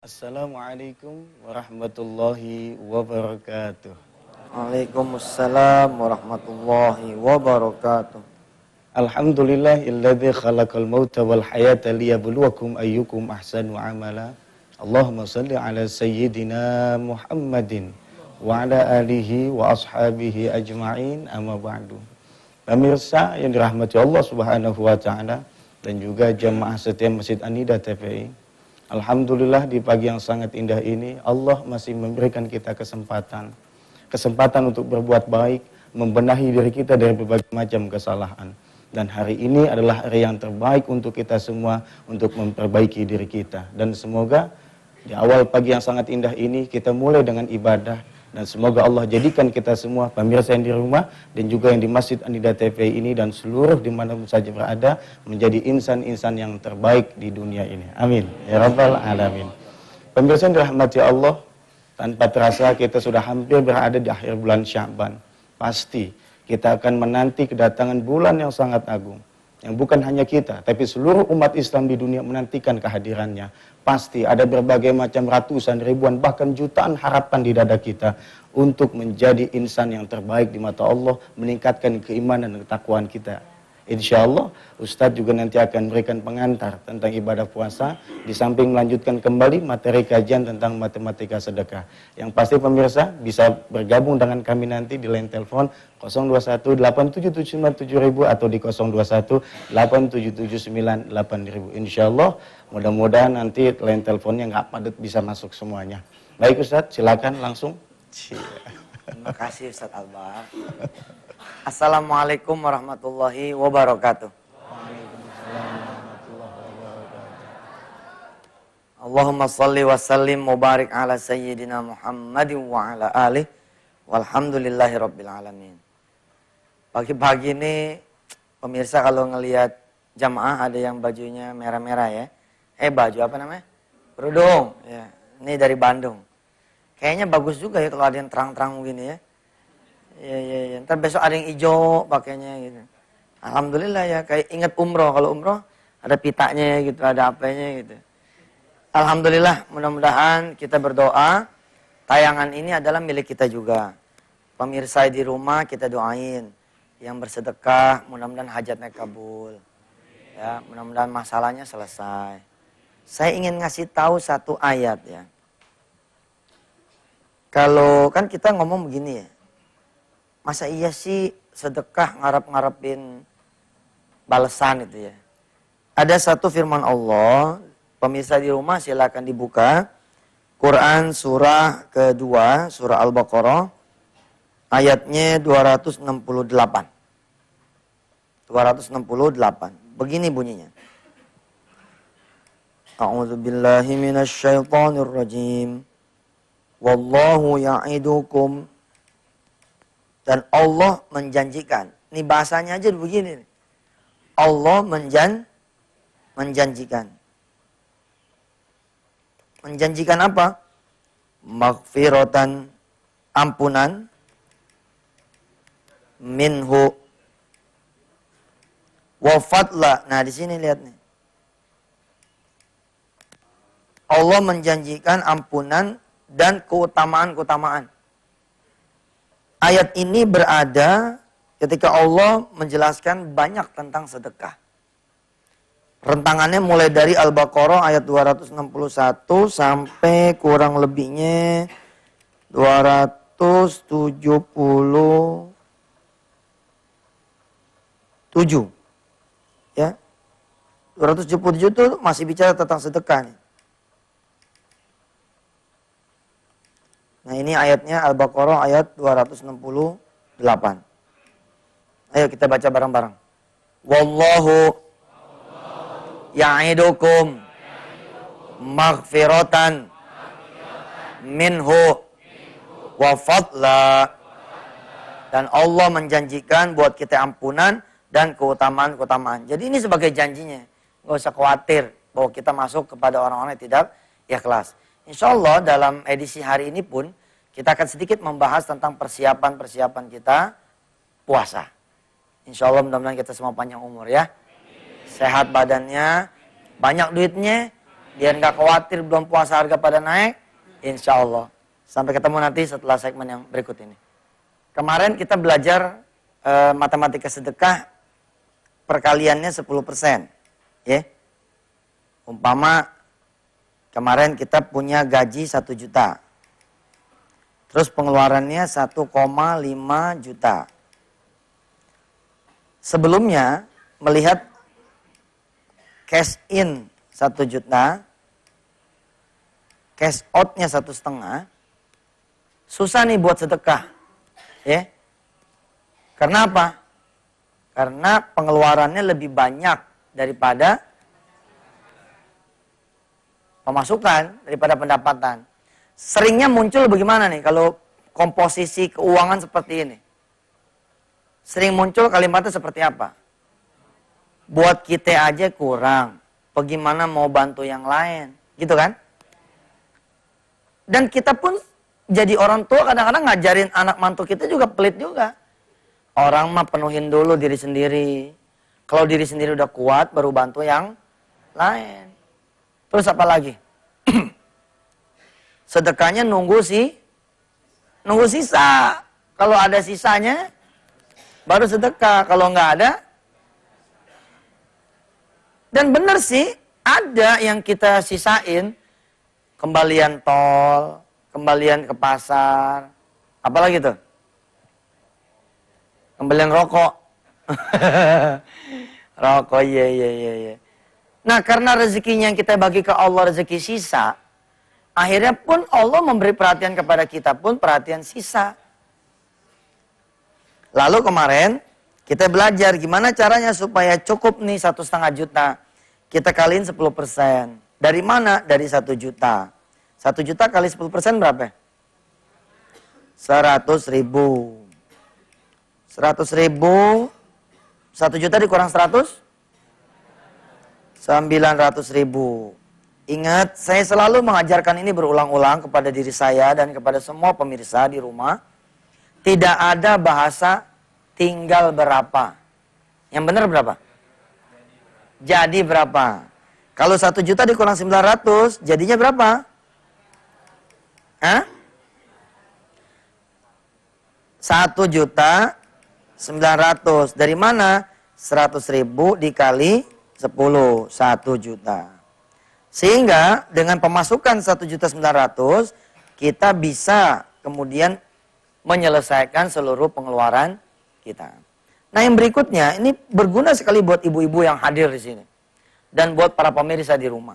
Assalamualaikum warahmatullahi wabarakatuh. Waalaikumsalam warahmatullahi wabarakatuh. Alhamdulillahilladzi khalaqal mauta wal hayata liyabluwakum ayyukum ahsanu amala. Allahumma shalli ala sayyidina Muhammadin wa ala alihi wa ashabihi ajma'in, amma ba'du. Pemirsa yang dirahmati Allah Subhanahu wa taala dan juga jamaah setia Masjid An-Nida TPI. Alhamdulillah di pagi yang sangat indah ini Allah masih memberikan kita kesempatan untuk berbuat baik, membenahi diri kita dari berbagai macam kesalahan. Dan hari ini adalah hari yang terbaik untuk kita semua untuk memperbaiki diri kita. Dan semoga di awal pagi yang sangat indah ini kita mulai dengan ibadah. Dan semoga Allah jadikan kita semua, pemirsa yang di rumah dan juga yang di Masjid An-Nida TPI ini dan seluruh dimanapun saja berada, menjadi insan-insan yang terbaik di dunia ini. Amin. Ya Rabbal Alamin. Pemirsa yang dirahmati Allah, tanpa terasa kita sudah hampir berada di akhir bulan Sya'ban. Pasti kita akan menanti kedatangan bulan yang sangat agung. Yang bukan hanya kita, tapi seluruh umat Islam di dunia menantikan kehadirannya. Pasti ada berbagai macam ratusan, ribuan, bahkan jutaan harapan di dada kita untuk menjadi insan yang terbaik di mata Allah, meningkatkan keimanan dan ketakwaan kita. Insya Allah, Ustadz juga nanti akan memberikan pengantar tentang ibadah puasa, di samping melanjutkan kembali materi kajian tentang matematika sedekah. Yang pasti pemirsa bisa bergabung dengan kami nanti di line telepon 021-87797.000 atau di 021-87798.000. Insya Allah, mudah-mudahan nanti line teleponnya nggak padat, bisa masuk semuanya. Baik Ustadz, silakan langsung. Terima kasih Ustaz Albar. Assalamualaikum warahmatullahi wabarakatuh. Allahumma salli wa sallim mubarik ala sayyidina Muhammadin wa ala alih walhamdulillahi rabbil alamin. Pagi-pagi ini pemirsa kalau ngelihat jamaah ada yang bajunya merah-merah ya. Baju apa namanya? Kerudung ya. Ini dari Bandung. Kayaknya bagus juga ya kalau ada yang terang-terang begini ya. Iya. Ntar besok ada yang hijau pakainya gitu. Alhamdulillah ya, kayak ingat umroh. Kalau umroh ada pitanya gitu, ada apanya gitu. Alhamdulillah, mudah-mudahan kita berdoa. Tayangan ini adalah milik kita juga. Pemirsa di rumah kita doain. Yang bersedekah, mudah-mudahan hajatnya kabul. Ya, mudah-mudahan masalahnya selesai. Saya ingin ngasih tahu satu ayat ya. Kalau kan kita ngomong begini ya. Masa iya sih sedekah ngarep-ngarepin balasan itu ya. Ada satu firman Allah, pemirsa di rumah silakan dibuka. Quran surah kedua, surah Al-Baqarah, ayatnya 268. 268. Begini bunyinya. A'udzubillahi minasyaitonirrajim. Wallahu ya'idukum. Dan Allah menjanjikan. Ini bahasanya aja begini. Allah menjanjikan. Menjanjikan apa? Maghfiratan, ampunan. Minhu. Wa fadla. Nah di sini lihat nih. Allah menjanjikan ampunan dan keutamaan-keutamaan. Ayat ini berada ketika Allah menjelaskan banyak tentang sedekah. Rentangannya mulai dari Al-Baqarah ayat 261 sampai kurang lebihnya 277. Ya. 277 itu masih bicara tentang sedekah nih. Nah ini ayatnya Al-Baqarah ayat 268. Ayo kita baca bareng-bareng. Wallahu ya'idukum maghfiratan minhu wa fadla. Dan Allah menjanjikan buat kita ampunan dan keutamaan-keutamaan. Jadi ini sebagai janjinya. Nggak usah khawatir bahwa kita masuk kepada orang-orang yang tidak ikhlas. Insya Allah dalam edisi hari ini pun kita akan sedikit membahas tentang persiapan-persiapan kita puasa. Insya Allah mudah-mudahan kita semua panjang umur ya. Sehat badannya, banyak duitnya, Biar nggak khawatir belum puasa harga pada naik. Insya Allah. Sampai ketemu nanti setelah segmen yang berikut ini. Kemarin kita belajar matematika sedekah perkaliannya 10%. Ya. Umpama kemarin kita punya gaji 1 juta. Terus pengeluarannya 1,5 juta. Sebelumnya melihat cash in 1 juta, cash out-nya 1,5, susah nih buat sedekah. Ya. Karena apa? Karena pengeluarannya lebih banyak daripada pemasukan, daripada pendapatan. Seringnya muncul bagaimana nih kalau komposisi keuangan seperti ini? Sering muncul kalimatnya seperti apa? Buat kita aja kurang, bagaimana mau bantu yang lain? Gitu kan? Dan kita pun jadi orang tua kadang-kadang ngajarin anak mantu kita juga pelit juga. Orang mah penuhin dulu diri sendiri. Kalau diri sendiri udah kuat, baru bantu yang lain. Terus apa lagi? Sedekahnya nunggu sisa. Kalau ada sisanya, baru sedekah. Kalau nggak ada, dan benar sih, ada yang kita sisain. Kembalian tol, kembalian ke pasar, apalagi tuh? Kembalian rokok. Rokok, iya. Nah, karena rezekinya yang kita bagi ke Allah, rezeki sisa, akhirnya pun Allah memberi perhatian kepada kita pun perhatian sisa. Lalu kemarin kita belajar gimana caranya supaya cukup nih 1,5 juta. Kita kaliin 10%. Dari mana? Dari 1 juta. 1 juta kali 10% berapa? 100 ribu. 100 ribu. 1 juta dikurang 100? 900 ribu. Ingat, saya selalu mengajarkan ini berulang-ulang kepada diri saya dan kepada semua pemirsa di rumah. Tidak ada bahasa tinggal berapa. Yang benar berapa? Jadi berapa? Kalau 1 juta dikurang 900, jadinya berapa? Hah? 1 juta 900. Dari mana? 100 ribu dikali 10. 1 juta. Sehingga dengan pemasukan 1 juta 900, kita bisa kemudian menyelesaikan seluruh pengeluaran kita. Nah, yang berikutnya ini berguna sekali buat ibu-ibu yang hadir di sini dan buat para pemirsa di rumah.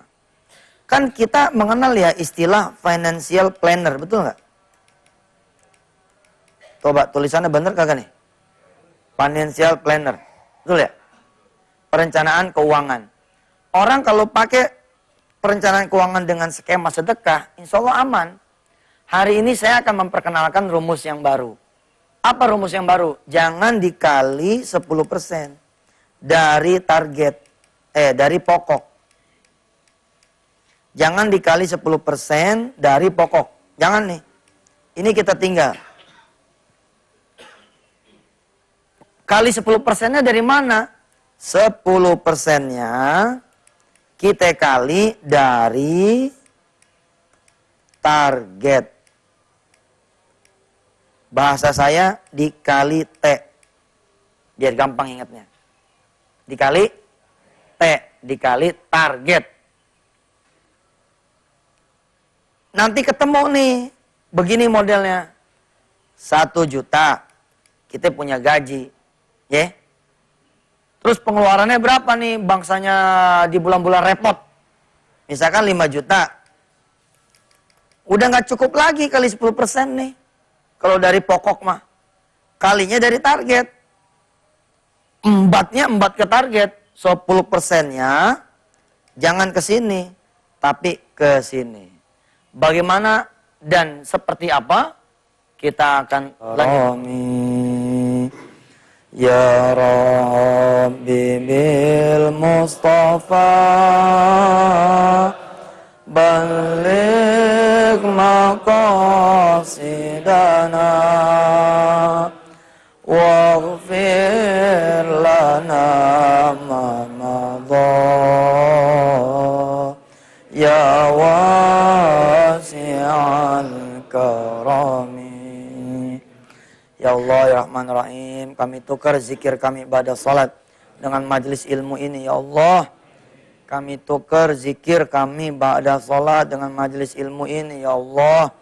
Kan kita mengenal ya istilah financial planner, betul nggak? Coba tulisannya bener kagak nih? Financial planner, betul ya? Perencanaan keuangan. Orang kalau pakai perencanaan keuangan dengan skema sedekah, insya Allah aman. Hari ini saya akan memperkenalkan rumus yang baru. Apa rumus yang baru? Jangan dikali 10% dari target, dari pokok. Jangan dikali 10% dari pokok. Jangan nih. Ini kita tinggal. Kali 10%-nya dari mana? 10%-nya kita kali dari target. Bahasa saya dikali T. Biar gampang ingatnya. Dikali T, dikali target. Nanti ketemu nih, begini modelnya. 1 juta, kita punya gaji. Ya. Terus pengeluarannya berapa nih bangsanya di bulan-bulan repot? Misalkan 5 juta. Udah nggak cukup lagi kali 10% nih. Kalau dari pokok mah. Kalinya dari target. Embat ke target. 10%-nya jangan ke sini, tapi ke sini. Bagaimana dan seperti apa? Kita akan lanjut. Ya Rabbi bil Mustafa balik maqasidana waghfir lana ma madha ya Bismillahirrahmanirrahim. Kami tukar zikir kami pada salat dengan majelis ilmu ini, ya Allah. Kami tukar zikir kami ba'da salat dengan majelis ilmu ini, ya Allah.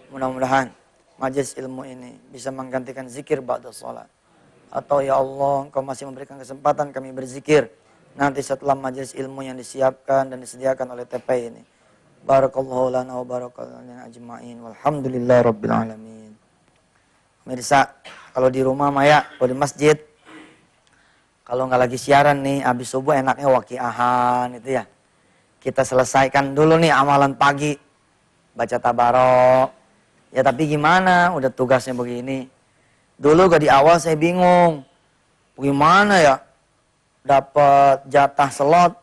Mudah-mudahan majelis ilmu ini bisa menggantikan zikir ba'da salat. Atau ya Allah, Engkau masih memberikan kesempatan kami berzikir nanti setelah majelis ilmu yang disiapkan dan disediakan oleh TPI ini. Barakallahu lana wa barakallahu lana ajma'in. Walhamdulillah rabbil alamin. Pemirsa, kalau di rumah Maya, kalau di masjid, kalau nggak lagi siaran nih, habis subuh enaknya waqiahan itu ya. Kita selesaikan dulu nih amalan pagi, baca tabarok. Ya tapi gimana, udah tugasnya begini. Dulu di awal saya bingung, gimana ya, dapat jatah slot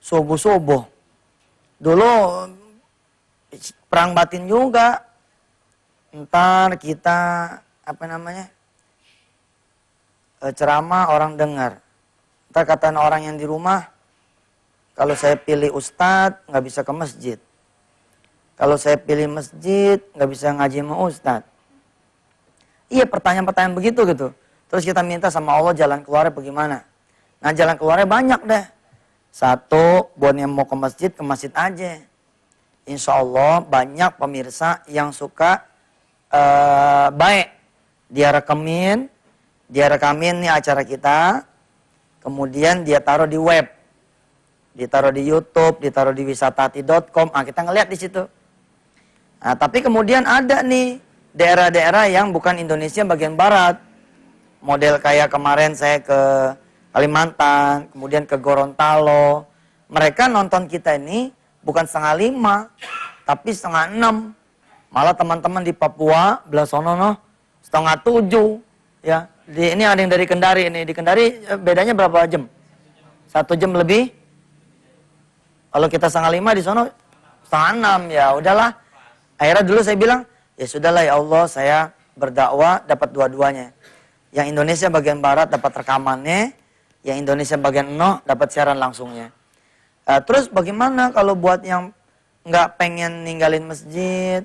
subuh-subuh. Dulu perang batin juga, ntar kita ceramah orang dengar. Ntar kata orang yang di rumah, kalau saya pilih ustadz nggak bisa ke masjid. Kalau saya pilih masjid nggak bisa ngaji sama ustadz. Iya, pertanyaan-pertanyaan begitu gitu. Terus kita minta sama Allah jalan keluarnya bagaimana. Nah jalan keluarnya banyak deh. Satu, buat yang mau ke masjid aja. Insya Allah banyak pemirsa yang suka baik. Dia rekamin nih acara kita, kemudian dia taruh di web, ditaruh di YouTube, ditaruh di wisatati.com, kita ngeliat di situ. Nah, tapi kemudian ada nih daerah-daerah yang bukan Indonesia bagian barat, model kayak kemarin saya ke Kalimantan, kemudian ke Gorontalo, mereka nonton kita ini bukan 5:30, tapi 5:30. Malah teman-teman di Papua, belah sono 6:30, ya. Ini ada yang dari Kendari ini. Di Kendari bedanya berapa jam? 1 jam lebih. Kalau kita 5:30 di sono 5:30, ya udahlah. Akhirnya dulu saya bilang, ya sudahlah ya Allah, saya berdakwah dapat dua-duanya. Yang Indonesia bagian barat dapat rekamannya, yang Indonesia bagian dapat siaran langsungnya. Terus bagaimana kalau buat yang nggak pengen ninggalin masjid,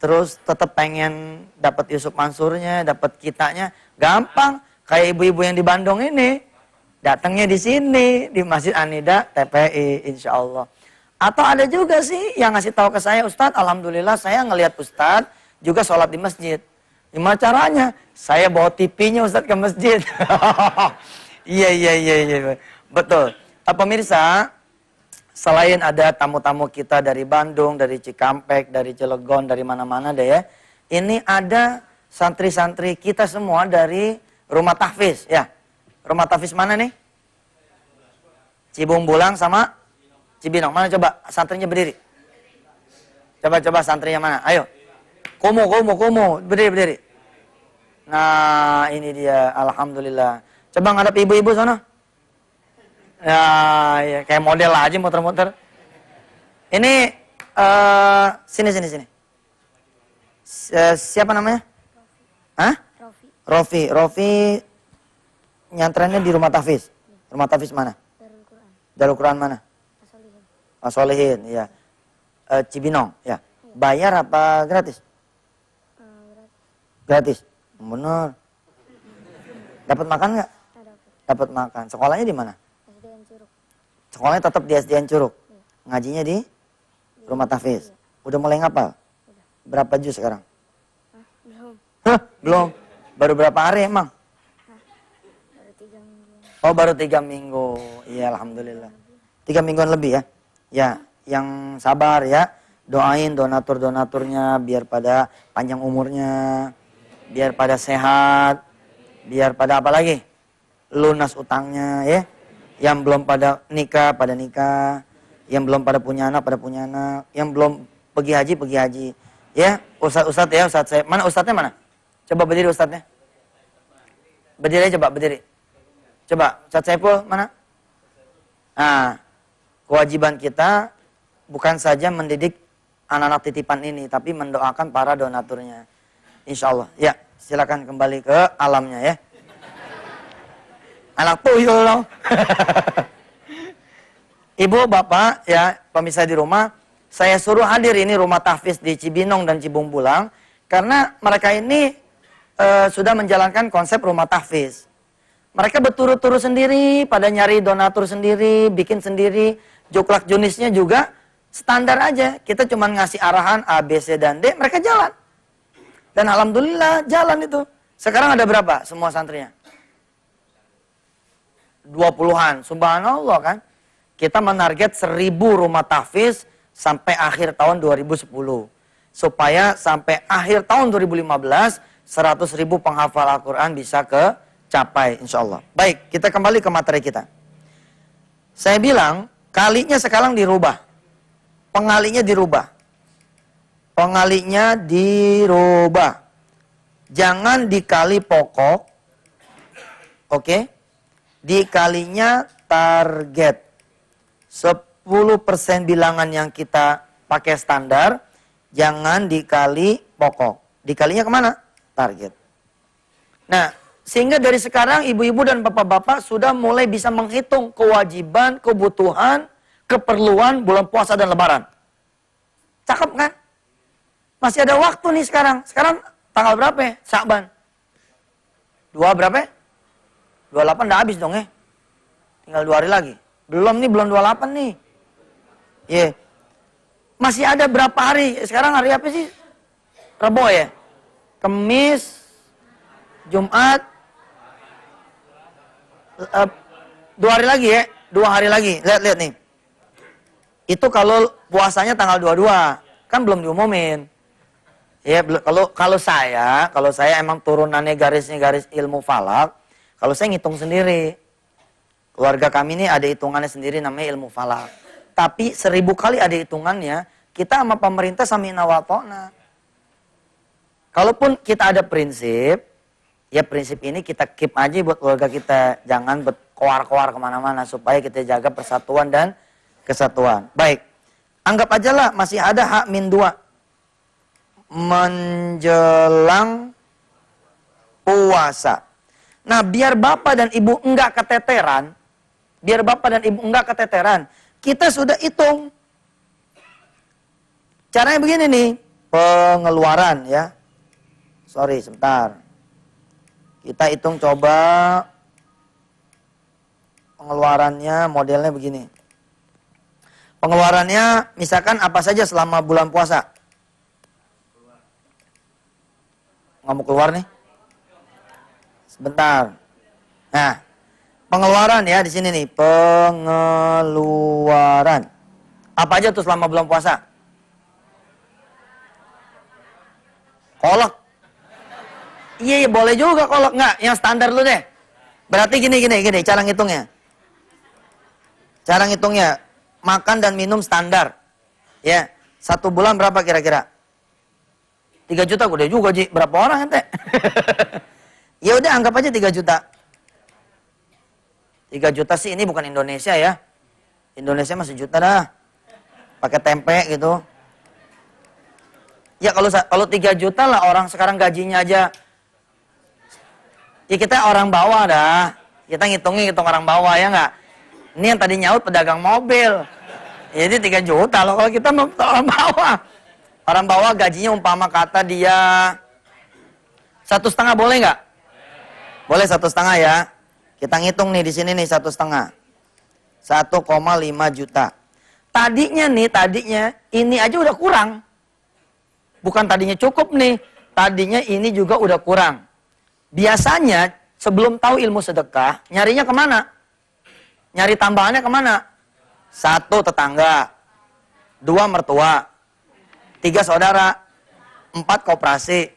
terus tetap pengen dapat Yusuf Mansurnya, dapat kitanya, gampang. Kayak ibu-ibu yang di Bandung ini, datangnya di sini, di Masjid An-Nida TPI, insya Allah. Atau ada juga sih yang ngasih tahu ke saya, Ustadz, alhamdulillah saya ngelihat Ustadz juga sholat di masjid. Gimana caranya? Saya bawa TV-nya Ustadz ke masjid. Iya. Betul. Pemirsa, selain ada tamu-tamu kita dari Bandung, dari Cikampek, dari Cilegon, dari mana-mana deh ya. Ini ada santri-santri kita semua dari Rumah Tahfiz ya. Rumah Tahfiz mana nih? Cibungbulang sama Cibinong. Mana coba santrinya berdiri? Coba santrinya mana? Ayo. Kumu. Berdiri. Nah, ini dia. Alhamdulillah. Coba ngadep ibu-ibu sana. Ya, kayak model aja muter-muter. Ini sini. Siapa namanya? Hah? Rofi nyantrennya di Rumah Tahfiz. Rumah Tahfiz mana? Darul Quran mana? Solihin, ya. Cibinong, ya. Bayar apa gratis? Gratis. Bener. Dapat makan nggak? Dapat makan. Sekolahnya di mana? Sekolahnya tetap di SDN Curug. Ngajinya di Rumah Tahfiz. Udah mulai ngapal? Berapa juz sekarang? Belum. Baru berapa hari emang? Baru 3 minggu. Oh, baru 3 minggu. Iya, alhamdulillah. 3 mingguan lebih ya. Ya, yang sabar ya. Doain donatur-donaturnya biar pada panjang umurnya, biar pada sehat, biar pada apa lagi? Lunas utangnya ya. Yang belum pada nikah, pada nikah. Yang belum pada punya anak, pada punya anak. Yang belum pergi haji. Ya, Ustadz ya, Ustadz saya. Mana Ustadznya mana? Coba berdiri Ustadznya. Berdiri aja, coba berdiri. Coba, Ustadz Saiful mana? Nah, kewajiban kita bukan saja mendidik anak-anak titipan ini, tapi mendoakan para donaturnya. Insya Allah. Ya, silakan kembali ke alamnya ya. Anak tuyul loh. Ibu, bapak, ya, pemirsa di rumah, saya suruh hadir ini Rumah Tahfiz di Cibinong dan Cibungbulang, karena mereka ini sudah menjalankan konsep rumah tahfiz. Mereka berturut-turut sendiri, pada nyari donatur sendiri, bikin sendiri, juklak junisnya juga standar aja. Kita cuma ngasih arahan A, B, C, dan D, mereka jalan. Dan alhamdulillah jalan itu. Sekarang ada berapa semua santrinya? 20-an, subhanallah kan. Kita menarget 1000 rumah tahfiz sampai akhir tahun 2010. Supaya sampai akhir tahun 2015, 100.000 penghafal Al-Quran bisa kecapai insya Allah. Baik, kita kembali ke materi kita. Saya bilang, kalinya sekarang dirubah. Pengalinya dirubah. Pengalinya dirubah. Jangan dikali pokok. Oke. Dikalinya target. 10% bilangan yang kita pakai standar. Jangan dikali pokok. Dikalinya kemana? Target. Nah, sehingga dari sekarang ibu-ibu dan bapak-bapak sudah mulai bisa menghitung kewajiban, kebutuhan, keperluan bulan puasa dan lebaran. Cakep kan? Masih ada waktu nih sekarang. Sekarang tanggal berapa ya? Syakban. 2 berapa ya? 28 udah habis dong ya. Tinggal 2 hari lagi. Belum nih, belum 28 nih. Yeah. Masih ada berapa hari? Sekarang hari apa sih? Rebo ya? Kamis, Jumat, 2 hari lagi ya? 2 hari lagi. Lihat-lihat nih. Itu kalau puasanya tanggal 22. Kan belum diumumin. Ya, kalau saya emang turunannya garis ilmu falak, kalau saya ngitung sendiri. Keluarga kami ini ada hitungannya sendiri namanya ilmu falak. Tapi 1000 kali ada hitungannya, kita sama pemerintah samina wa ta'na. Kalaupun kita ada prinsip, ya prinsip ini kita keep aja buat keluarga kita. Jangan berkoar-koar kemana-mana supaya kita jaga persatuan dan kesatuan. Baik, anggap aja lah masih ada H-2. Menjelang puasa. Nah, biar bapak dan ibu enggak keteteran, kita sudah hitung. Caranya begini nih, pengeluaran ya. Sorry, sebentar. Kita hitung coba pengeluarannya, modelnya begini. Pengeluarannya misalkan apa saja selama bulan puasa. Nggak mau keluar nih? Sebentar. Nah, pengeluaran ya di sini nih, pengeluaran. Apa aja tuh selama bulan puasa? Kolak. Iya, boleh juga kolak. Nggak, yang standar lu deh. Berarti gini, cara ngitungnya. Cara ngitungnya, makan dan minum standar. Ya, 1 bulan berapa kira-kira? 3 juta, gede juga, Ji. Berapa orang ente? Ya udah, anggap aja 3 juta. 3 juta sih ini bukan Indonesia ya. Indonesia masih juta dah. Pakai tempe gitu. Ya kalau 3 juta lah orang sekarang gajinya aja. Ya kita orang bawah dah. Kita ngitung orang bawah ya nggak? Ini yang tadi nyaut pedagang mobil. Jadi 3 juta loh kalau kita orang bawah. Orang bawah gajinya umpama kata dia 1,5 boleh nggak? Boleh 1,5 ya. Kita ngitung nih di sini nih 1,5. 1,5 juta. Tadinya ini aja udah kurang. Bukan tadinya cukup nih. Tadinya ini juga udah kurang. Biasanya sebelum tahu ilmu sedekah, nyarinya kemana? Nyari tambahannya kemana? 1 tetangga, 2 mertua, 3 saudara, 4 koperasi.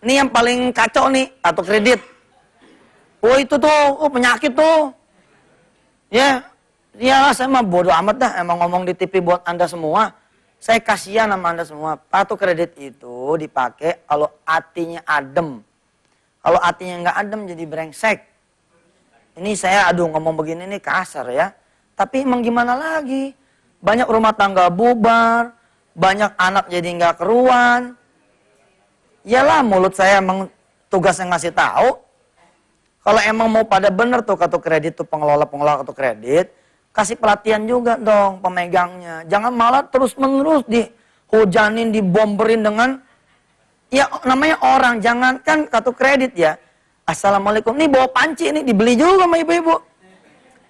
Ini yang paling kacau nih, kartu kredit. Oh itu tuh, penyakit tuh. Ya, saya mah bodo amat dah, emang ngomong di TV buat Anda semua. Saya kasihan sama Anda semua. Kartu kredit itu dipakai kalau hatinya adem. Kalau hatinya nggak adem jadi brengsek. Ini saya ngomong begini nih kasar ya. Tapi emang gimana lagi? Banyak rumah tangga bubar. Banyak anak jadi nggak keruan. Yalah mulut saya emang tugasnya ngasih tahu. Kalau emang mau pada bener tuh kartu kredit tuh pengelola kartu kredit. Kasih pelatihan juga dong pemegangnya. Jangan malah terus menerus dihujanin, dibomberin dengan Ya namanya orang, jangankan kartu kredit ya. Assalamualaikum, nih bawa panci nih, dibeli juga sama ibu-ibu.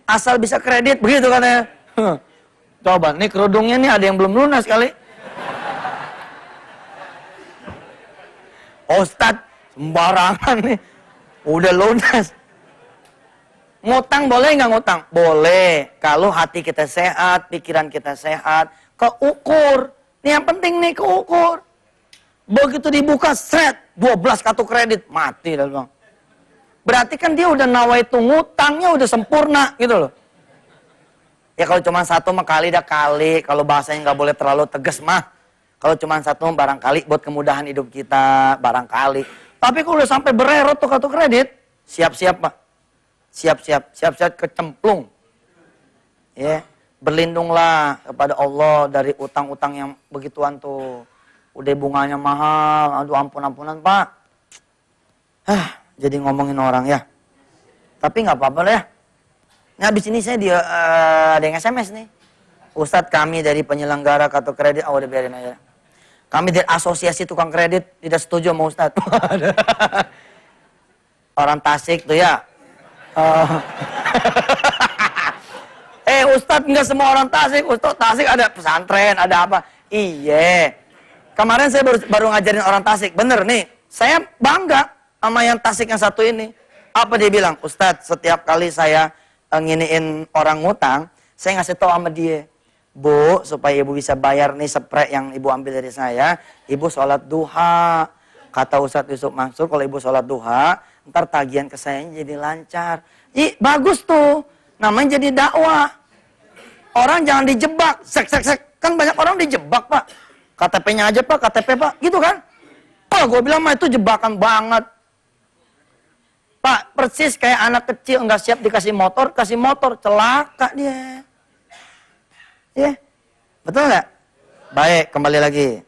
Asal bisa kredit, begitu katanya. Coba, nih kerudungnya nih ada yang belum lunas kali. Ustadz, sembarangan nih. Udah lunas. Ngutang boleh nggak ngutang? Boleh. Kalau hati kita sehat, pikiran kita sehat, keukur. Ini yang penting nih, keukur. Begitu dibuka, set, 12 kartu kredit. Mati dah bang. Berarti kan dia udah nawaitu ngutangnya udah sempurna gitu loh. Ya kalau cuma satu mah kali dah kali. Kalau bahasanya nggak boleh terlalu tegas mah. Kalau cuma satu barangkali buat kemudahan hidup kita, barangkali. Tapi kalau udah sampai bererot tuh kartu kredit, siap-siap pak. Siap-siap kecemplung. Ya, berlindunglah kepada Allah dari utang-utang yang begituan tuh. Udah bunganya mahal, aduh ampun-ampunan pak. Jadi ngomongin orang ya. Tapi nggak apa-apa lah ya. Nah, habis ini saya ada yang SMS nih. Ustadz, kami dari penyelenggara kartu kredit, udah biarin aja. Kami dari asosiasi tukang kredit tidak setuju sama Ustadz. Orang Tasik tuh ya. Ustadz nggak semua orang Tasik. Ustadz Tasik ada pesantren, ada apa? Iya. Kemarin saya baru ngajarin orang Tasik. Bener nih, saya bangga sama yang Tasik yang satu ini. Apa dia bilang? Ustadz, setiap kali saya nginiin orang ngutang, saya ngasih tahu sama dia. Bu, supaya ibu bisa bayar nih spray yang ibu ambil dari saya, ibu sholat duha. Kata Ustadz Yusuf Mansur, kalau ibu sholat duha, ntar tagihan ke saya jadi lancar. Bagus tuh, namanya jadi dakwah. Orang jangan dijebak, sek. Kan banyak orang dijebak pak. KTP-nya aja pak, KTP pak, gitu kan. Oh, gue bilang mah itu jebakan banget. Pak, persis kayak anak kecil nggak siap dikasih motor, kasih motor, celaka dia. Ya, betul nggak? Baik, kembali lagi.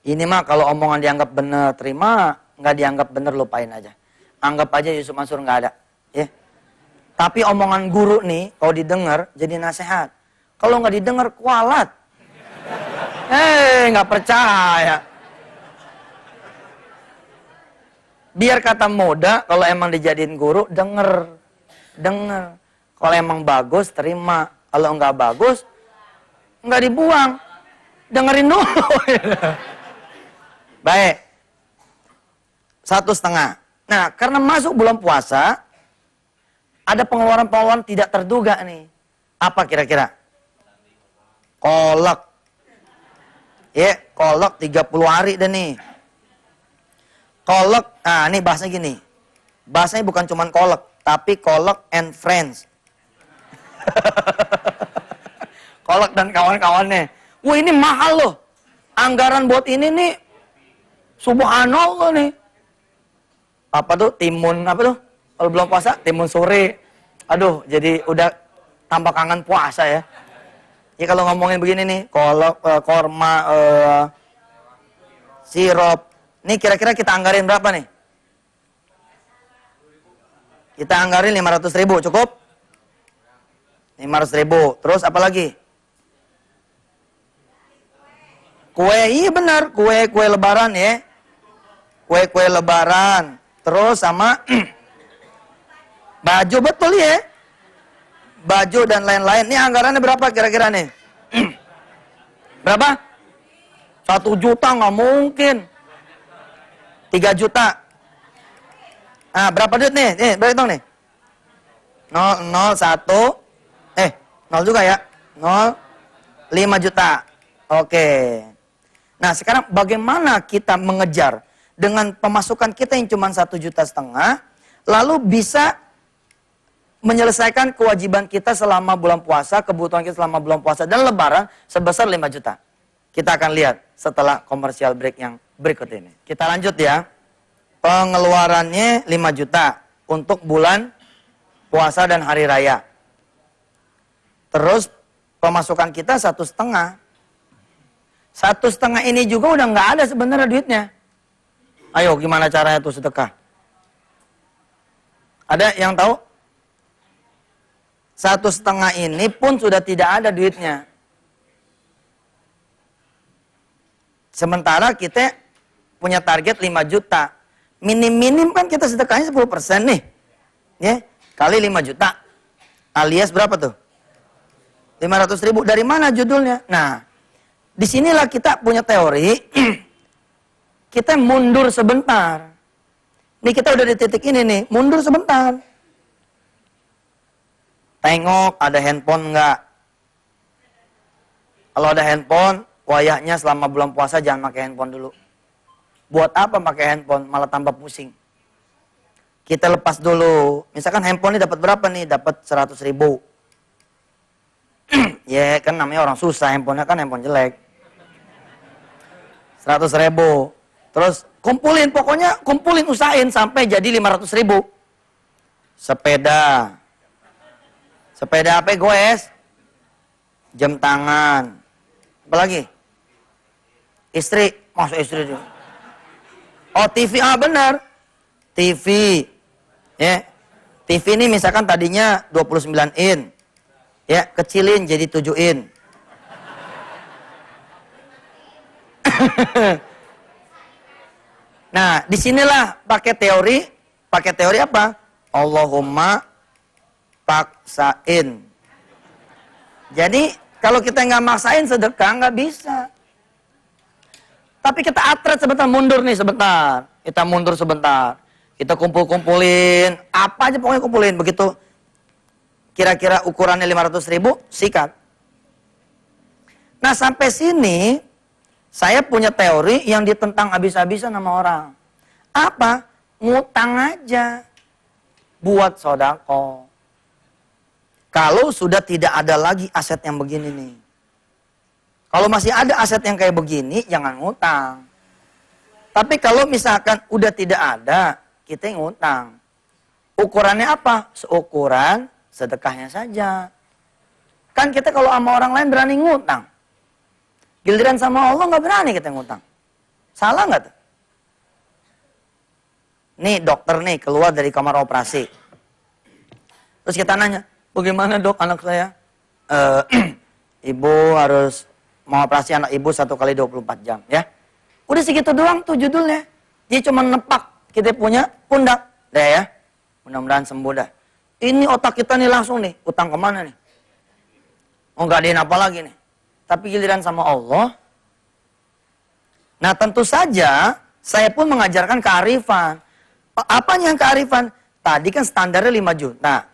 Ini mah kalau omongan dianggap bener terima, nggak dianggap bener lupain aja. Anggap aja Yusuf Mansur nggak ada. Ya. Tapi omongan guru nih, kalau didengar jadi nasihat. Kalau nggak didengar kualat. Nggak percaya. Biar kata muda, kalau emang dijadiin guru, denger. Kalau emang bagus, terima. Kalau nggak bagus, nggak dibuang. Dengerin dulu. Baik. 1,5. Nah, karena masuk bulan puasa, ada pengeluaran-pengeluaran tidak terduga nih. Apa kira-kira? Kolak. Ya, kolak 30 hari deh nih. Kolak, ini bahasanya gini. Bahasanya bukan cuman kolak, tapi kolak and friends. Kolak dan kawan-kawannya. Wah, ini mahal loh. Anggaran buat ini nih, subhanallah nih. Apa tuh? Timun, apa tuh? Kalau belum puasa, timun sore. Aduh, jadi udah tambah kangen puasa ya. Ya kalau ngomongin begini nih, kolak, korma, sirup. Nih kira-kira kita anggarin berapa nih? Kita anggarin 500.000, cukup? 500.000. Terus apa lagi? Kue, iya benar. Kue lebaran ya. Kue lebaran. Terus sama baju, betul ya. Baju dan lain-lain. Ini anggarannya berapa kira-kira nih? Berapa? 1 juta nggak mungkin. 3 juta. Berapa duit nih? Nih, berhitung nih. 0, 0 juga ya. 5 juta. Oke. Nah, sekarang bagaimana kita mengejar dengan pemasukan kita yang cuma 1,5 juta, lalu bisa menyelesaikan kewajiban kita selama bulan puasa, kebutuhan kita selama bulan puasa dan lebaran sebesar 5 juta. Kita akan lihat setelah komersial break yang berikut ini. Kita lanjut ya. Pengeluarannya 5 juta untuk bulan puasa dan hari raya. Terus pemasukan kita 1,5. 1,5 ini juga udah nggak ada sebenarnya duitnya. Ayo gimana caranya tuh sedekah? Ada yang tahu? 1,5 ini pun sudah tidak ada duitnya. Sementara kita punya target 5 juta. Minim-minim kan kita sedekahnya 10% nih. Ya, kali 5 juta. Alias berapa tuh? 500.000. Dari mana judulnya? Nah, disinilah kita punya teori. Kita mundur sebentar. Nih kita udah di titik ini nih. Mundur sebentar. Tengok ada handphone enggak? Kalau ada handphone, wayahnya selama bulan puasa jangan pakai handphone dulu. Buat apa pakai handphone? Malah tambah pusing. Kita lepas dulu. Misalkan handphone ini dapat berapa nih? Dapat 100.000. Ya kan namanya orang susah. Handphonenya kan handphone jelek. 100.000. Terus kumpulin. Pokoknya kumpulin, usahain sampai jadi 500.000. Sepeda. Sepeda apa goes? Jam tangan. Apa lagi? Istri. Masuk istri dia. Oh TV, benar. TV. Ya. TV ini misalkan tadinya 29 in. Ya, kecilin jadi 7 in. Nah, disinilah pakai teori apa? Allahumma paksain. Jadi kalau kita nggak maksain sedekah nggak bisa. Tapi kita atret sebentar, mundur nih sebentar. Kita mundur sebentar. Kita kumpulin, apa aja pokoknya kumpulin. Begitu kira-kira ukurannya 500.000, sikat. Nah sampai sini saya punya teori yang ditentang habis-habisan sama orang. Apa? Ngutang aja buat sodako. Kalau sudah tidak ada lagi aset yang begini nih. Kalau masih ada aset yang kayak begini, jangan ngutang. Tapi kalau misalkan udah tidak ada, kita ngutang. Ukurannya apa? Seukuran sedekahnya saja. Kan kita kalau sama orang lain berani ngutang. Giliran sama Allah nggak berani kita ngutang. Salah nggak tuh? Nih dokter nih keluar dari kamar operasi. Terus kita nanya, bagaimana dok anak saya? Ibu harus mau operasi anak ibu 1 kali 24 jam ya. Udah segitu doang tuh judulnya. Dia cuma nepak kita punya pundak. Dah ya. Mudah-mudahan sembuh dah. Ini otak kita nih langsung nih. Utang kemana nih? Oh nggak ada apa lagi nih. Tapi giliran sama Allah. Nah tentu saja saya pun mengajarkan kearifan. Apanya yang kearifan? Tadi kan standarnya 5 juta.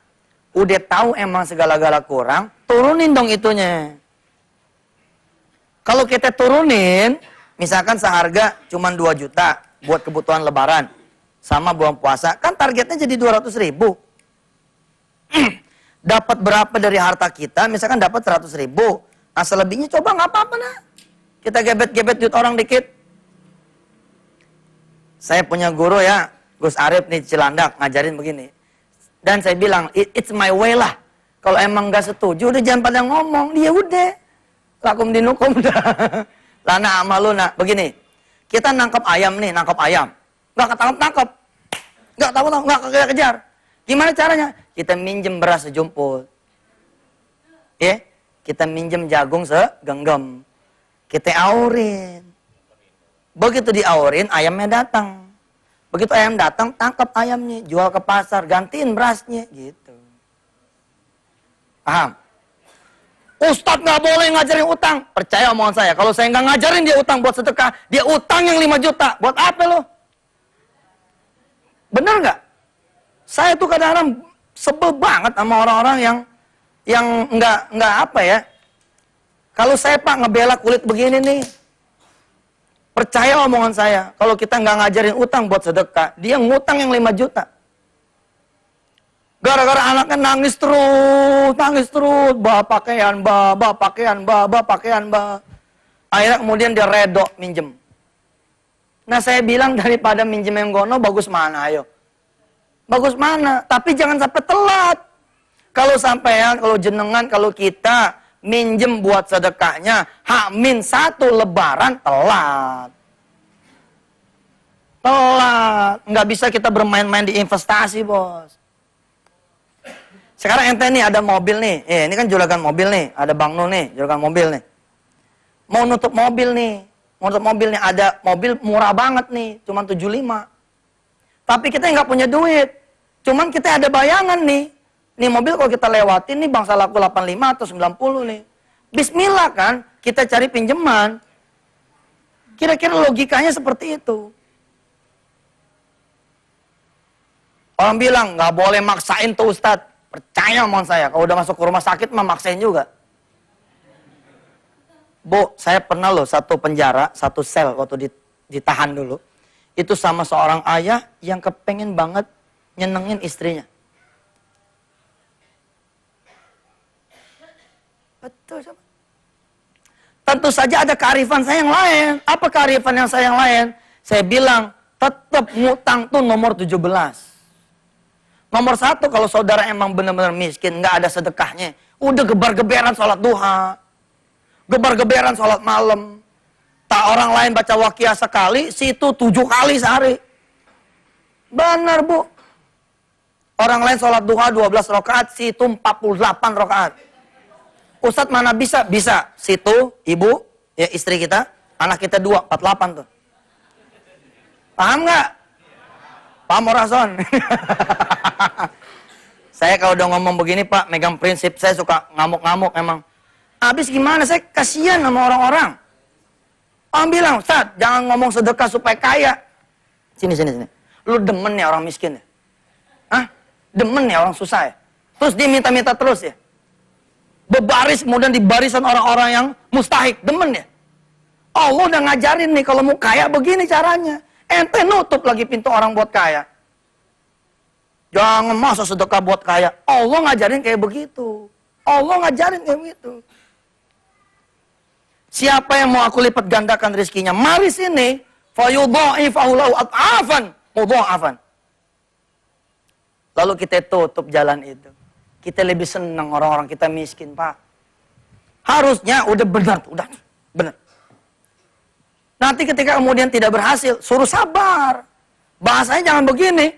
Udah tahu emang segala-gala kurang. Turunin dong itunya. Kalau kita turunin, misalkan seharga cuma 2 juta buat kebutuhan lebaran sama bulan puasa, kan targetnya jadi 200.000. Dapat berapa dari harta kita, misalkan dapat 100.000. Nah selebihnya coba nggak apa-apa nah. Kita gebet-gebet duit orang dikit. Saya punya guru ya, Gus Arif nih Cilandak, ngajarin begini. Dan saya bilang, it's my way lah. Kalau emang nggak setuju, udah jangan pada ngomong. Dia udah. Lakum dinukum dah. Lana amaluna. Begini. Kita nangkap ayam nih, nangkap ayam. Nggak ketangkap-tangkap. Nggak tahu, nggak kejar. Gimana caranya? Kita minjem beras sejumput. Ya, kita minjem jagung segenggam. Kita aurin. Begitu diaurin, ayamnya datang. Begitu ayam datang, tangkap ayamnya, jual ke pasar, gantiin berasnya, gitu. Paham? Ustadz nggak boleh ngajarin utang. Percaya omongan saya. Kalau saya nggak ngajarin dia utang buat sedekah, dia utang yang 5 juta. Buat apa lo? Bener nggak? Saya tuh kadang-kadang sebel banget sama orang-orang yang nggak apa ya. Kalau saya pak ngebela kulit begini nih, percaya omongan saya. Kalau kita nggak ngajarin utang buat sedekah, dia ngutang yang 5 juta. Gara-gara anaknya nangis terus, bah pakaian, bah pakaian, bah pakaian, bah. Akhirnya kemudian dia redok minjem. Nah saya bilang daripada minjem yang gono, bagus mana ayo? Bagus mana? Tapi jangan sampai telat. Kalau sampean, kalau jenengan, kalau kita minjem buat sedekahnya, H-1 lebaran telat. Telat. Nggak bisa kita bermain-main di investasi bos. Sekarang ente nih ada mobil nih, ini kan juragan mobil nih, ada Bang Nun nih, juragan mobil nih. Mau nutup mobil nih, Untuk mobil nih, ada mobil murah banget nih, cuma 75. Tapi kita nggak punya duit. Cuman kita ada bayangan nih. Nih mobil kalau kita lewatin nih bangsa laku 85 atau 90 nih. Bismillah kan, kita cari pinjaman. Kira-kira logikanya seperti itu. Orang bilang, nggak boleh maksain tuh Ustadz. Percaya mohon saya, kalau udah masuk ke rumah sakit mah maksain juga. Bu, saya pernah loh satu penjara, satu sel waktu ditahan dulu. Itu sama seorang ayah yang kepengen banget nyenengin istrinya. Betul sama. Tentu saja ada kearifan saya yang lain. Apa kearifan yang saya yang lain? Saya bilang, tetap ngutang tuh nomor 17. Nomor 1, kalau saudara emang benar-benar miskin, nggak ada sedekahnya. Udah gebar-geberan sholat duha. Gebar-geberan sholat malam. Tak orang lain baca waqiah sekali, situ 7 kali sehari. Benar bu. Orang lain sholat duha 12 rakaat, situ 48 rakaat. Ustadz mana bisa? Bisa. Situ, ibu, ya istri kita, anak kita 2, 48 tuh. Paham nggak? Paham Orason? Saya kalau udah ngomong begini Pak, megang prinsip, saya suka ngamuk-ngamuk emang. Habis gimana? Saya kasihan sama orang-orang. Orang bilang, Ustadz, jangan ngomong sedekah supaya kaya. Sini. Lu demen ya orang miskin ya? Hah? Demen ya orang susah ya? Terus dia minta-minta terus ya? Berbaris kemudian di barisan orang-orang yang mustahik. Demen ya? Allah udah ngajarin nih kalau mau kaya begini caranya. Ente nutup lagi pintu orang buat kaya. Jangan masa sedekah buat kaya. Allah ngajarin kayak begitu. Allah ngajarin kayak begitu. Siapa yang mau aku lipat gandakan rezekinya? Mari sini. Fayudha'ifahu lahu ad'afan mudha'afan. Lalu kita tutup jalan itu. Kita lebih senang orang-orang kita miskin, Pak. Harusnya udah benar, udah benar. Nanti ketika kemudian tidak berhasil, suruh sabar. Bahasanya jangan begini.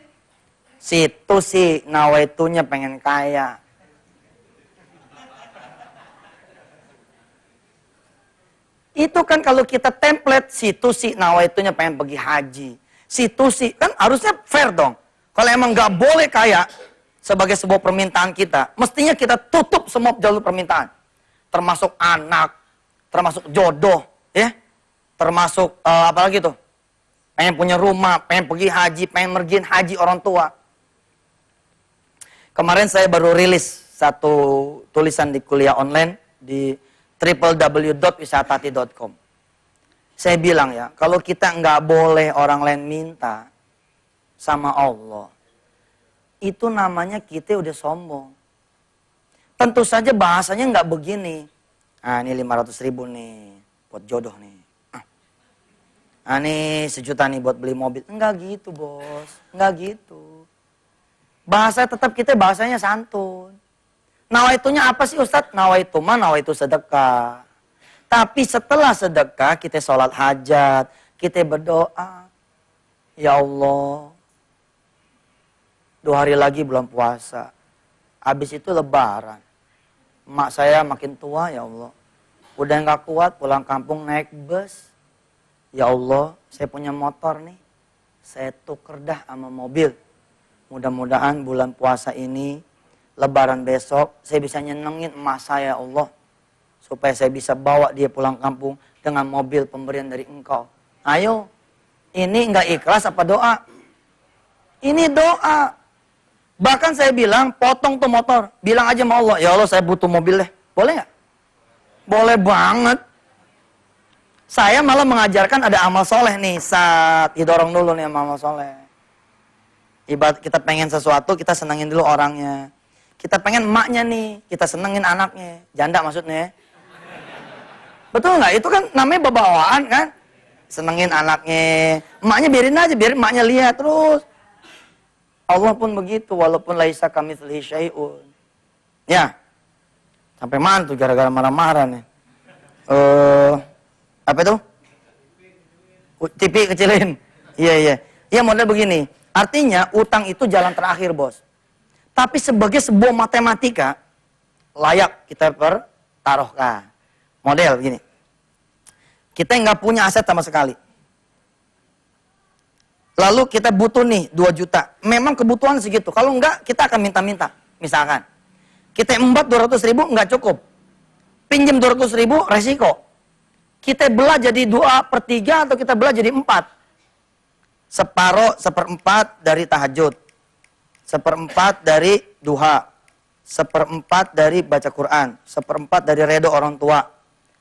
Situ sih nawaitunya pengen kaya. Itu kan kalau kita template, situ sih nawaitunya pengen pergi haji. Situ sih, kan harusnya fair dong. Kalau emang nggak boleh kaya, sebagai sebuah permintaan kita, mestinya kita tutup semua jalur permintaan. Termasuk anak, termasuk jodoh, ya. Termasuk, apalagi tuh, pengen punya rumah, pengen pergi haji, pengen mergiin haji orang tua. Kemarin saya baru rilis satu tulisan di kuliah online, di www.wisatati.com. Saya bilang ya, kalau kita nggak boleh orang lain minta sama Allah, itu namanya kita udah sombong. Tentu saja bahasanya nggak begini. Ah, ini 500.000 nih buat jodoh nih. Ah, ini 1 juta nih buat beli mobil. Enggak gitu bos, enggak gitu. Bahasa tetap kita bahasanya santun. Nawaitunya apa sih Ustadz? Nawaitu mah nawaitu sedekah. Tapi setelah sedekah kita sholat hajat, kita berdoa. Ya Allah, 2 hari lagi bulan puasa. Habis itu lebaran. Emak saya makin tua ya Allah. Udah nggak kuat pulang kampung naik bus. Ya Allah, saya punya motor nih. Saya tuker dah sama mobil. Mudah-mudahan bulan puasa ini, lebaran besok, saya bisa nyenengin emak saya Allah. Supaya saya bisa bawa dia pulang kampung dengan mobil pemberian dari Engkau. Ayo, ini nggak ikhlas apa doa? Ini doa. Bahkan saya bilang, potong tuh motor. Bilang aja sama Allah, ya Allah saya butuh mobil deh. Boleh nggak? Boleh banget. Saya malah mengajarkan ada amal soleh nih. Saat didorong dulu nih amal soleh. Ibarat kita pengen sesuatu, kita senengin dulu orangnya. Kita pengen emaknya nih, kita senengin anaknya. Janda maksudnya. Betul nggak? Itu kan namanya bawaan kan? Senengin anaknya. Emaknya biarin aja, biarin emaknya lihat terus. Allah pun begitu, walaupun laisa kamitslihi syai'un. Ya. Sampai mantu gara-gara marah-marah nih. Apa itu? TV kecilin. Iya. Iya model begini. Artinya utang itu jalan terakhir, bos. Tapi sebagai sebuah matematika, layak kita pertaruhkan. Model begini. Kita nggak punya aset sama sekali. Lalu kita butuh nih 2 juta. Memang kebutuhan segitu. Kalau enggak, kita akan minta-minta. Misalkan, kita embat 200 ribu nggak cukup. Pinjam 200 ribu, resiko. Kita belah jadi 2/3 atau kita belah jadi 4. Separuh, 1/4 dari tahajud. 1/4 dari duha. 1/4 dari baca Quran. 1/4 dari redo orang tua.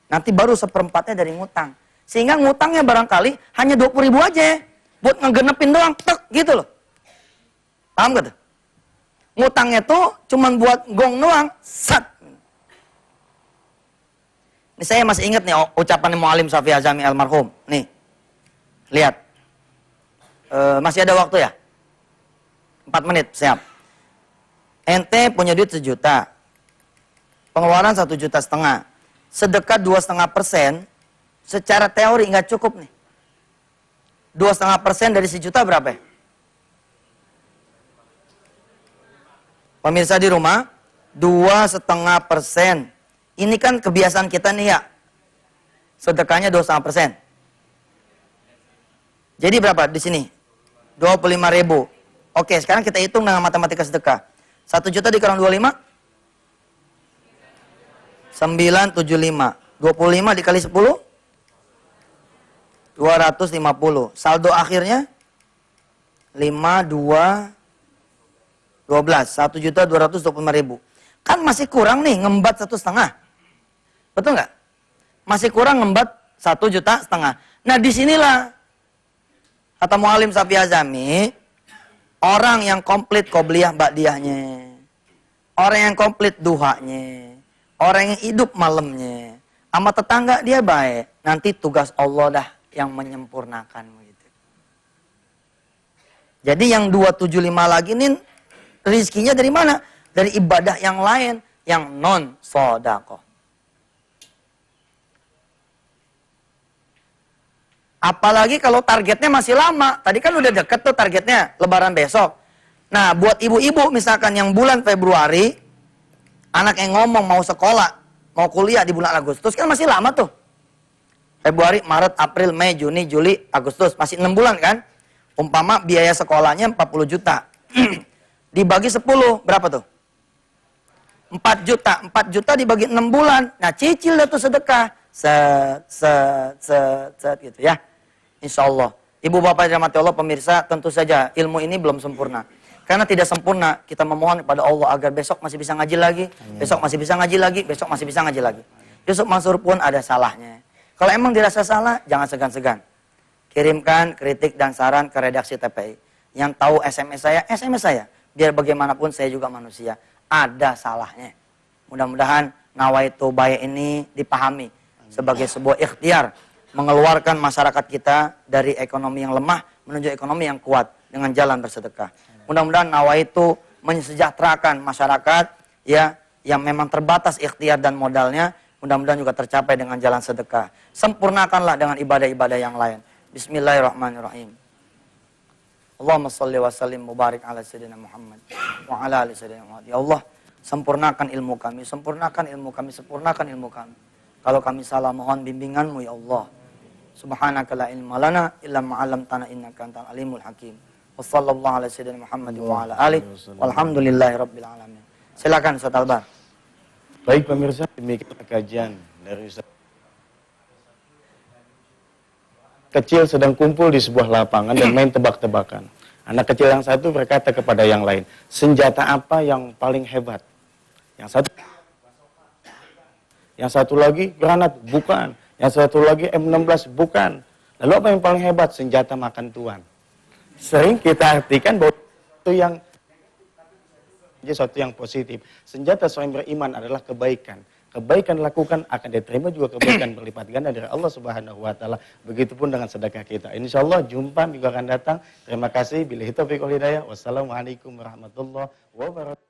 Nanti baru 1/4-nya dari ngutang. Sehingga ngutangnya barangkali hanya 20 ribu aja. Buat ngegenepin doang, tek, gitu loh. Paham gak tuh? Ngutangnya tuh cuman buat gong doang, sat. Ini saya masih ingat nih ucapan Muallim Syafi'i Azami almarhum. Nih, lihat. Masih ada waktu ya? 4 menit, siap. Ente punya duit 1 juta. Pengeluaran 1,5 juta. Sedekah 2,5%, secara teori nggak cukup nih. 2,5% dari 1 juta berapa ya? Pemirsa di rumah, 2,5%. Ini kan kebiasaan kita nih ya. Sedekahnya 2,5%. Jadi berapa di sini? 25 ribu. Oke, sekarang kita hitung dengan matematika sedekah. 1 juta dikurang 25? 975. 25 dikali 10? 250. Saldo akhirnya 5, 2, 12. 1.225.000. Kan masih kurang nih ngembat 1,5. Betul nggak? Masih kurang ngembat 1,5 juta. Nah disinilah kata Muallim Syafi'i Azami, orang yang komplit qobliyah ba'diyahnya, orang yang komplit duhanya, orang yang hidup malamnya, sama tetangga dia baik, nanti tugas Allah dah yang menyempurnakan gitu. Jadi yang 275 lagi nih rizkinya dari mana? Dari ibadah yang lain yang non sedekah. Apalagi kalau targetnya masih lama. Tadi kan udah deket tuh targetnya, lebaran besok. Nah, buat ibu-ibu misalkan yang bulan Februari, anak yang ngomong mau sekolah, mau kuliah di bulan Agustus, kan masih lama tuh. Februari, Maret, April, Mei, Juni, Juli, Agustus. Masih 6 bulan kan? Umpama biaya sekolahnya 40 juta. Dibagi 10, berapa tuh? 4 juta. 4 juta dibagi 6 bulan. Nah, cicil dah tuh sedekah. Set gitu ya. Insya Allah. Ibu bapak dirahmati Allah, pemirsa, tentu saja ilmu ini belum sempurna. Karena tidak sempurna, kita memohon kepada Allah agar besok masih bisa ngaji lagi, besok masih bisa ngaji lagi, besok masih bisa ngaji lagi. Yusuf Mansur pun ada salahnya. Kalau emang dirasa salah, jangan segan-segan. Kirimkan kritik dan saran ke redaksi TPI. Yang tahu SMS saya. Biar bagaimanapun saya juga manusia. Ada salahnya. Mudah-mudahan nawaitu baik ini dipahami sebagai sebuah ikhtiar mengeluarkan masyarakat kita dari ekonomi yang lemah menuju ekonomi yang kuat dengan jalan bersedekah. Mudah-mudahan nawaitu mensejahterakan masyarakat ya yang memang terbatas ikhtiar dan modalnya, mudah-mudahan juga tercapai dengan jalan sedekah. Sempurnakanlah dengan ibadah-ibadah yang lain. Bismillahirrahmanirrahim. Allahumma shalli wa sallim mubarik ala sayyidina Muhammad wa ala ali sayyidina Muhammad. Ya Allah, sempurnakan ilmu kami, sempurnakan ilmu kami, sempurnakan ilmu kami. Kalau kami salah, mohon bimbinganmu ya Allah. Subhanaka la ilma lana illa ma 'allamtana innaka antal alimul hakim. Wassallallahu ala sayyidina Muhammad wa ala alihi walhamdulillahi rabbil alamin. Silakan Ustaz Albar. Baik pemirsa, demikian kajian dari Ustaz. Kecil sedang kumpul di sebuah lapangan dan main tebak-tebakan. Anak kecil yang satu berkata kepada yang lain, senjata apa yang paling hebat? Yang satu lagi granat, bukan. Yang satu lagi M16, bukan. Lalu apa yang paling hebat? Senjata makan tuan. Sering kita artikan bahwa itu yang sesuatu yang positif. Senjata seorang beriman adalah kebaikan. Kebaikan lakukan akan diterima juga kebaikan berlipat ganda dari Allah Subhanahu wa taala. Begitupun dengan sedekah kita. Insyaallah jumpa minggu akan datang. Terima kasih. Billahi taufiq wal hidayah. Wassalamualaikum warahmatullahi wabarakatuh.